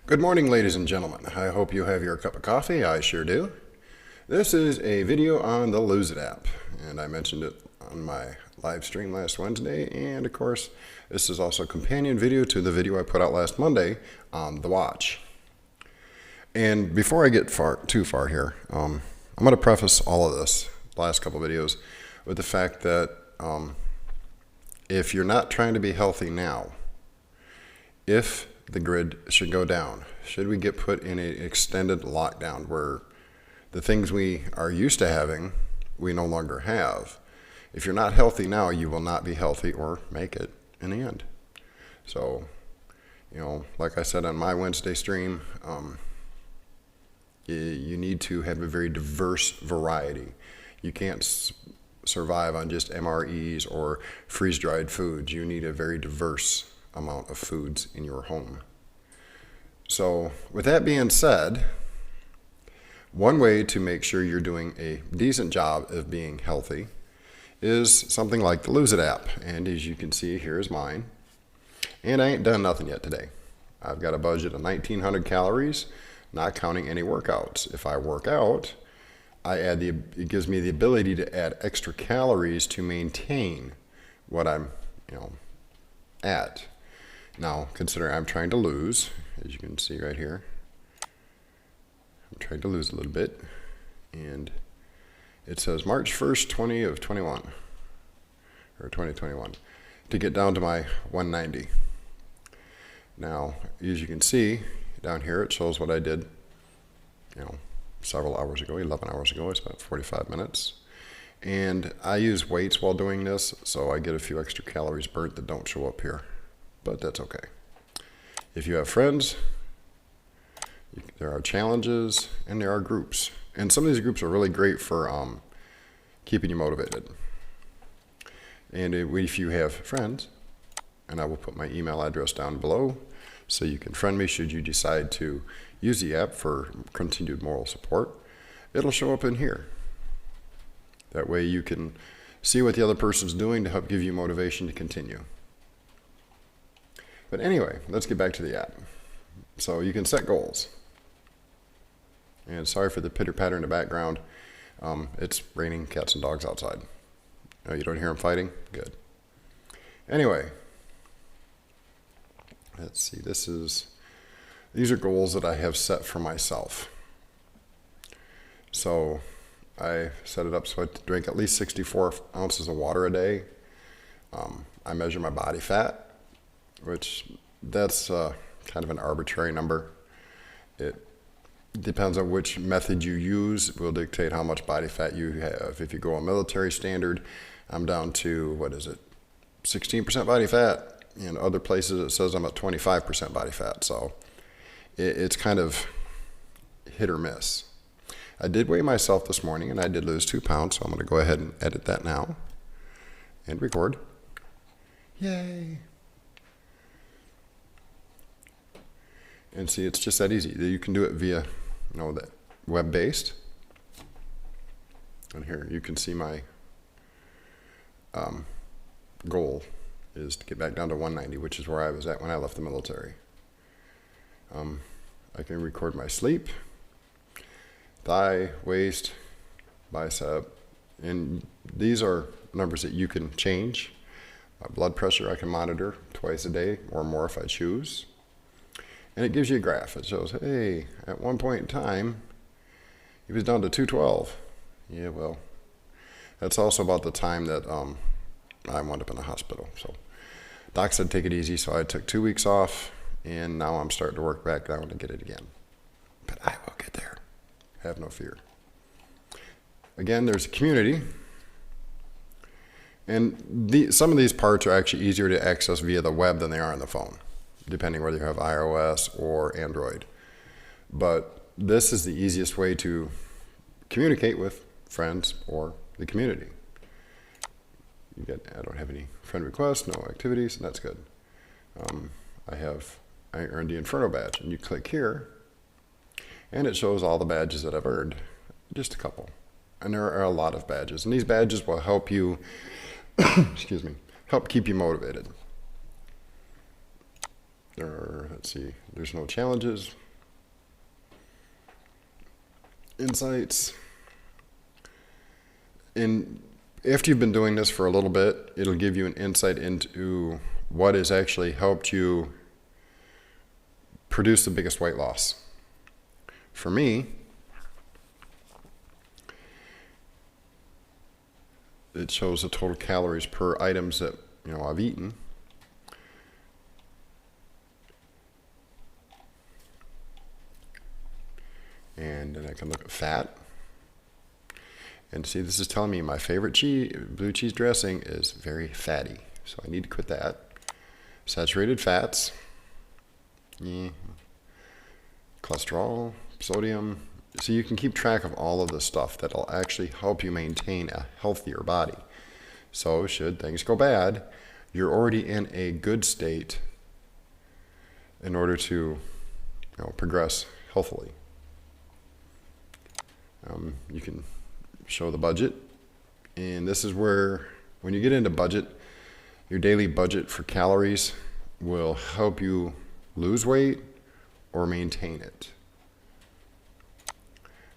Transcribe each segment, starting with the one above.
Good morning, ladies and gentlemen. I hope you have your cup of coffee. I sure do. This is a video on the Lose It app, and I mentioned it on my live stream last Wednesday, and of course, this is also a companion video to the video I put out last Monday on the watch. And before I get too far here, I'm going to preface all of this, the last couple videos, with the fact that if you're not trying to be healthy now, if the grid should go down, should we get put in an extended lockdown where the things we are used to having, we no longer have. If you're not healthy now, you will not be healthy or make it in the end. So, like I said on my Wednesday stream, you need to have a very diverse variety. You can't survive on just MREs or freeze-dried foods. You need a very diverse amount of foods in your home. So with that being said, one way to make sure you're doing a decent job of being healthy is something like the Lose It app. And as you can see, here's mine. And I ain't done nothing yet today. I've got a budget of 1,900 calories, not counting any workouts. If I work out, it gives me the ability to add extra calories to maintain what I'm, at. Now, consider I'm trying to lose, as you can see right here. I'm trying to lose a little bit. And it says March 1st, 2021, to get down to my 190. Now, as you can see, down here it shows what I did, several hours ago, 11 hours ago. I spent 45 minutes. And I use weights while doing this, so I get a few extra calories burnt that don't show up here. But that's okay. If you have friends, there are challenges and there are groups. And some of these groups are really great for keeping you motivated. And if you have friends, and I will put my email address down below so you can friend me should you decide to use the app for continued moral support, it'll show up in here. That way you can see what the other person's doing to help give you motivation to continue. But anyway, let's get back to the app. So you can set goals. And sorry for the pitter-patter in the background. It's raining cats and dogs outside. Oh, you don't hear them fighting? Good. Anyway, let's see. These are goals that I have set for myself. So I set it up so I drink at least 64 ounces of water a day. I measure my body fat, which that's kind of an arbitrary number. It depends on which method you use. It will dictate how much body fat you have. If you go a military standard, I'm down to, 16% body fat. In other places it says I'm at 25% body fat. So it's kind of hit or miss. I did weigh myself this morning and I did lose 2 pounds. So I'm going to go ahead and edit that now and record. Yay. And see, it's just that easy. You can do it via, that web-based. And here, you can see my goal is to get back down to 190, which is where I was at when I left the military. I can record my sleep, thigh, waist, bicep, and these are numbers that you can change. My blood pressure I can monitor twice a day or more if I choose. And it gives you a graph. It shows, hey, at one point in time, he was down to 212. Yeah, well, that's also about the time that I wound up in the hospital. So doc said take it easy, so I took 2 weeks off, and now I'm starting to work back down to get it again. But I will get there. Have no fear. Again, there's a community. And some of these parts are actually easier to access via the web than they are on the phone, depending whether you have iOS or Android. But this is the easiest way to communicate with friends or the community. I don't have any friend requests, no activities, and that's good. I earned the Inferno badge, and you click here, and it shows all the badges that I've earned, just a couple. And there are a lot of badges, and these badges will help you, excuse me, help keep you motivated. let's see, there's no challenges, insights. And after you've been doing this for a little bit, it'll give you an insight into what has actually helped you produce the biggest weight loss. For me, it shows the total calories per items that I've eaten. And then I can look at fat. And see, this is telling me my favorite blue cheese dressing is very fatty. So I need to quit that. Saturated fats. Yeah. Cholesterol, sodium. So you can keep track of all of the stuff that'll actually help you maintain a healthier body. So should things go bad, you're already in a good state in order to progress healthily. You can show the budget, and this is where, when you get into budget, your daily budget for calories will help you lose weight or maintain it.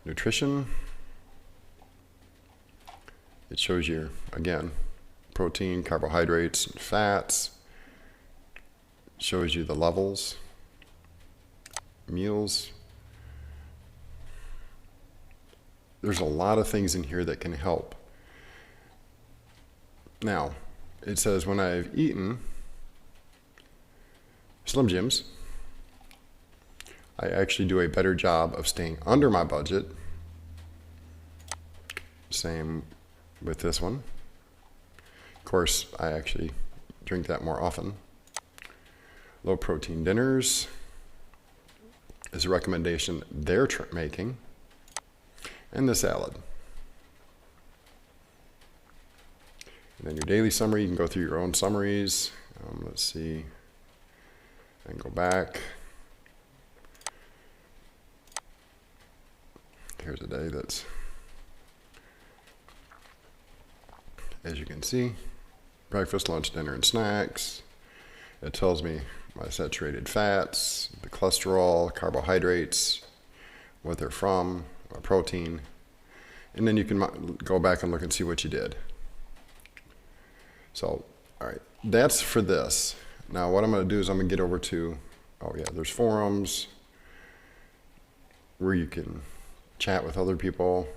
Nutrition, it shows you, again, protein, carbohydrates, and fats. It shows you the levels. Meals. There's a lot of things in here that can help. Now, it says when I've eaten Slim Jims, I actually do a better job of staying under my budget. Same with this one. Of course, I actually drink that more often. Low protein dinners is a recommendation they're making. And the salad. And then your daily summary, you can go through your own summaries. Let's see. And go back. Here's a day that's, as you can see, breakfast, lunch, dinner, and snacks. It tells me my saturated fats, the cholesterol, carbohydrates, what they're from, protein, and then you can go back and look and see what you did. So, all right, that's for this. Now what I'm going to do is I'm going to get over to, there's forums where you can chat with other people,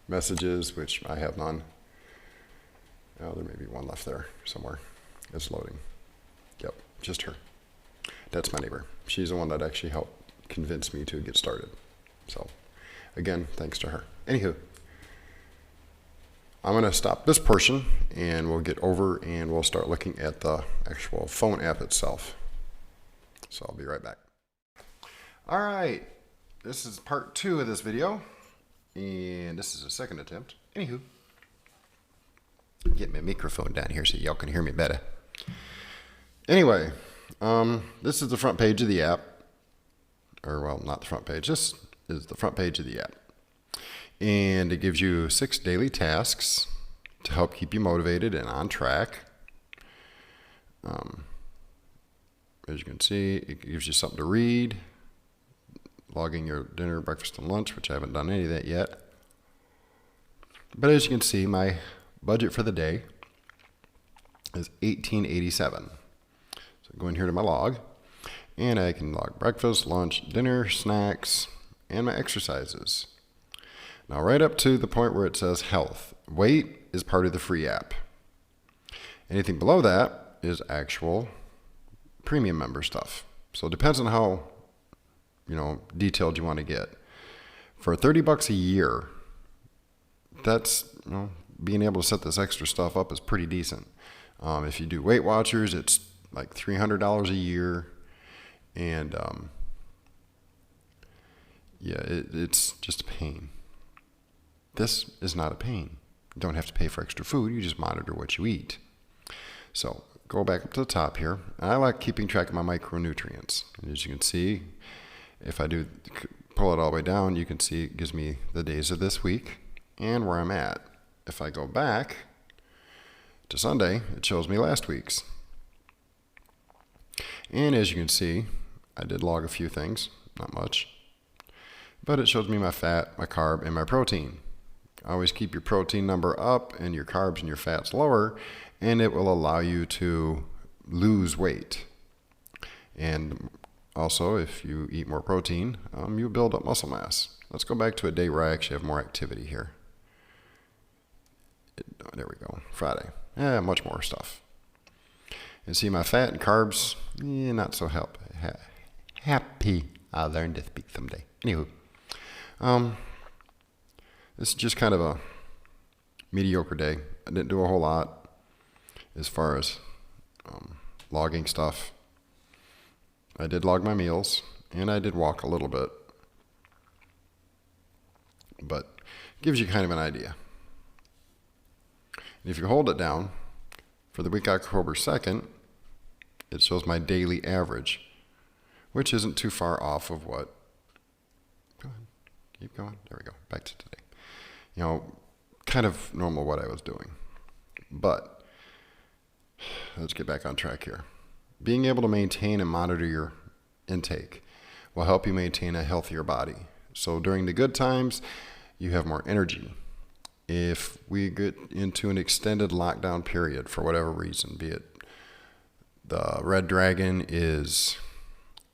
messages, which I have none. Oh, there may be one left there somewhere. It's loading. Yep, just her. That's my neighbor. She's the one that actually helped convince me to get started. So, again, thanks to her. Anywho, I'm going to stop this portion and we'll get over and we'll start looking at the actual phone app itself. So I'll be right back. All right, this is part 2 of this video, and this is a second attempt. Anywho, get my microphone down here so y'all can hear me better. Anyway, this is the front page of the app, or well, not the front page. This is the front page of the app. And it gives you 6 daily tasks to help keep you motivated and on track. As you can see, it gives you something to read, logging your dinner, breakfast, and lunch, which I haven't done any of that yet. But as you can see, my budget for the day is $18.87. So go in here to my log, and I can log breakfast, lunch, dinner, snacks, and my exercises. Now right up to the point where it says health. Weight is part of the free app. Anything below that is actual premium member stuff. So it depends on how detailed you want to get. For $30 a year, that's being able to set this extra stuff up is pretty decent. If you do Weight Watchers, it's like $300 a year, and it's just a pain. This is not a pain. You don't have to pay for extra food. You just monitor what you eat. So go back up to the top here. I like keeping track of my micronutrients. And as you can see, if I do pull it all the way down, you can see it gives me the days of this week and where I'm at. If I go back to Sunday, it shows me last week's. And as you can see, I did log a few things, not much, but it shows me my fat, my carb, and my protein. Always keep your protein number up and your carbs and your fats lower, and it will allow you to lose weight. And also, if you eat more protein, you build up muscle mass. Let's go back to a day where I actually have more activity here. There we go, Friday. Much more stuff. And see my fat and carbs, not so happy. I'll learn to speak someday. Anywho, this is just kind of a mediocre day. I didn't do a whole lot as far as logging stuff. I did log my meals, and I did walk a little bit, but it gives you kind of an idea. And if you hold it down, for the week October 2nd, it shows my daily average, which isn't too far off of what, go ahead, keep going, there we go, back to today. Kind of normal what I was doing. But let's get back on track here. Being able to maintain and monitor your intake will help you maintain a healthier body. So during the good times, you have more energy. If we get into an extended lockdown period for whatever reason, be it the red dragon is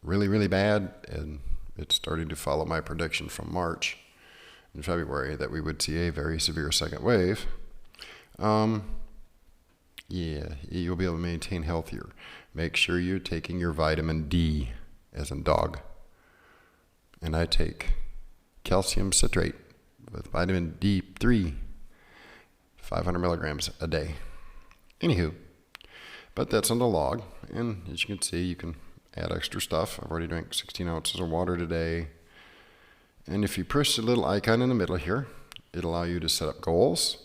really, really bad, and it's starting to follow my prediction from March and February that we would see a very severe second wave, you'll be able to maintain healthier. Make sure you're taking your vitamin D, as in dog. And I take calcium citrate with vitamin D3, 500 milligrams a day. Anywho, but that's on the log, and as you can see, you can add extra stuff. I've already drank 16 ounces of water today. And if you push the little icon in the middle here, it'll allow you to set up goals.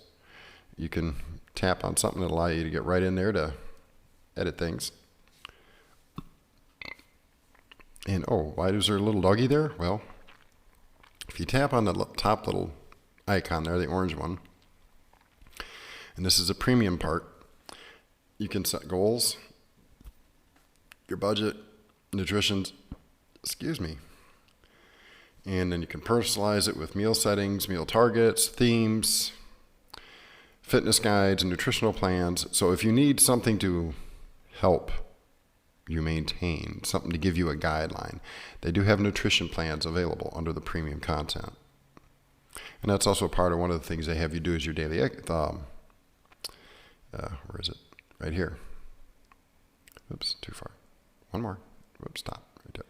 You can tap on something that'll allow you to get right in there to edit things. And why is there a little doggy there? Well, if you tap on the top little icon there, the orange one, and this is a premium part, you can set goals, your budget, nutrition, and then you can personalize it with meal settings, meal targets, themes, fitness guides, and nutritional plans. So if you need something to help you maintain, something to give you a guideline, they do have nutrition plans available under the premium content. And that's also part of one of the things they have you do is your daily, where is it? Right here. Oops, too far. One more. Oops, stop. Right there.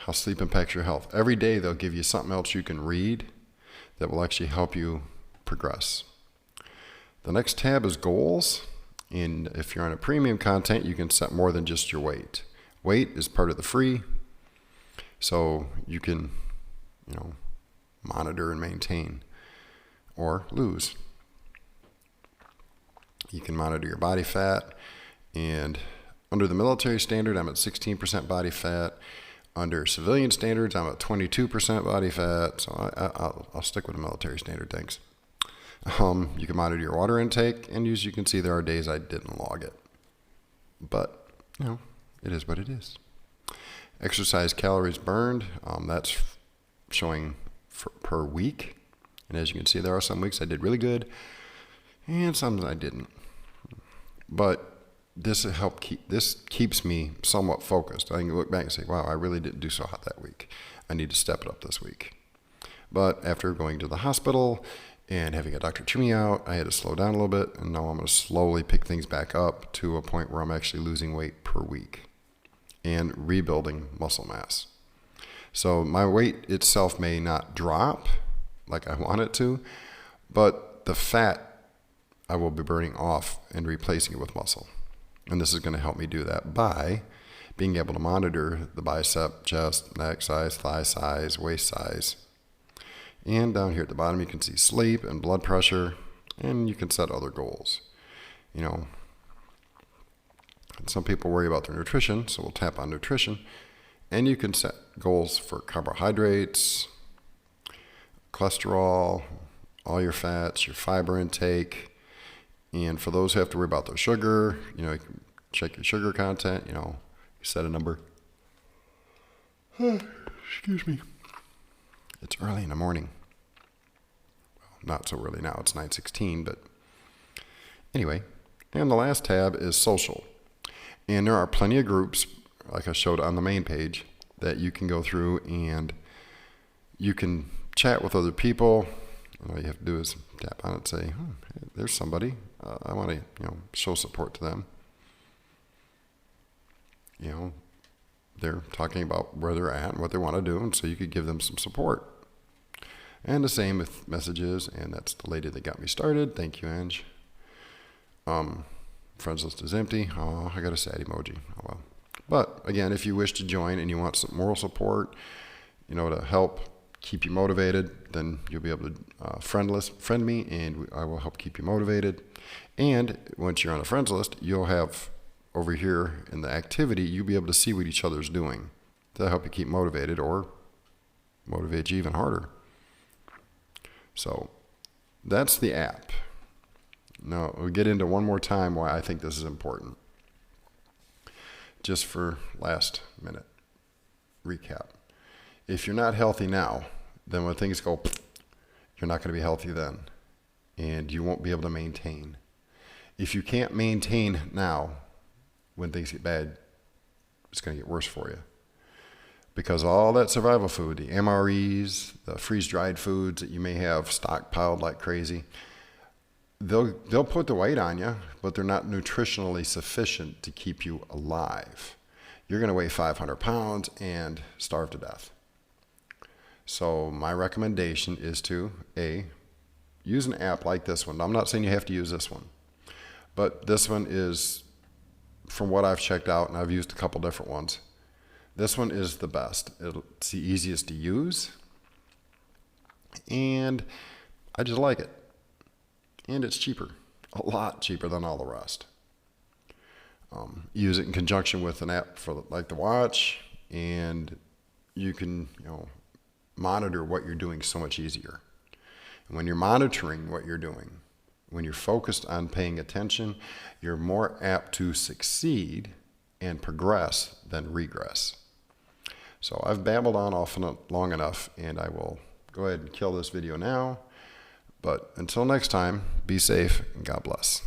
How sleep impacts your health. Every day they'll give you something else you can read that will actually help you progress. The next tab is goals. And if you're on a premium content, you can set more than just your weight. Weight is part of the free. So you can, monitor and maintain or lose. You can monitor your body fat. And under the military standard, I'm at 16% body fat. Under civilian standards, I'm at 22% body fat. So I'll stick with the military standard, thanks. You can monitor your water intake, and as you can see, there are days I didn't log it. But, it is what it is. Exercise calories burned, that's showing per week. And as you can see, there are some weeks I did really good, and some I didn't. But this keeps me somewhat focused. I can look back and say, wow, I really didn't do so hot that week. I need to step it up this week. But after going to the hospital and having a doctor chew me out, I had to slow down a little bit, and now I'm going to slowly pick things back up to a point where I'm actually losing weight per week and rebuilding muscle mass. So my weight itself may not drop like I want it to, but the fat I will be burning off and replacing it with muscle. And this is going to help me do that by being able to monitor the bicep, chest, neck size, thigh size, waist size. And down here at the bottom, you can see sleep and blood pressure, and you can set other goals. Some people worry about their nutrition, so we'll tap on nutrition. And you can set goals for carbohydrates, cholesterol, all your fats, your fiber intake. And for those who have to worry about their sugar, you can check your sugar content, set a number. Excuse me. It's early in the morning. Well, not so early now. It's 9:16, but anyway. And the last tab is social. And there are plenty of groups, like I showed on the main page, that you can go through and you can chat with other people. All you have to do is tap on it and say, hey, there's somebody. I want to, show support to them. They're talking about where they're at and what they want to do, and so you could give them some support. And the same with messages, and that's the lady that got me started. Thank you, Ange. Friends list is empty. Oh, I got a sad emoji. Oh well. But again, if you wish to join and you want some moral support, to help keep you motivated, then you'll be able to friend me, and I will help keep you motivated. And once you're on a friends list, you'll have over here in the activity, you'll be able to see what each other's doing to help you keep motivated or motivate you even harder. So that's the app. Now we'll get into one more time why I think this is important. Just for last minute recap. If you're not healthy now, then when things go, you're not going to be healthy then. And you won't be able to maintain. If you can't maintain now, when things get bad, it's going to get worse for you. Because all that survival food, the MREs, the freeze-dried foods that you may have stockpiled like crazy, they'll put the weight on you, but they're not nutritionally sufficient to keep you alive. You're going to weigh 500 pounds and starve to death. So my recommendation is to, use an app like this one. I'm not saying you have to use this one, but this one is, from what I've checked out, and I've used a couple different ones, this one is the best. It's the easiest to use, and I just like it. And it's cheaper, a lot cheaper than all the rest. Use it in conjunction with an app for like the watch, and you can monitor what you're doing so much easier. And when you're monitoring what you're doing, when you're focused on paying attention, you're more apt to succeed and progress than regress. So I've babbled on long enough, and I will go ahead and kill this video now. But until next time, be safe and God bless.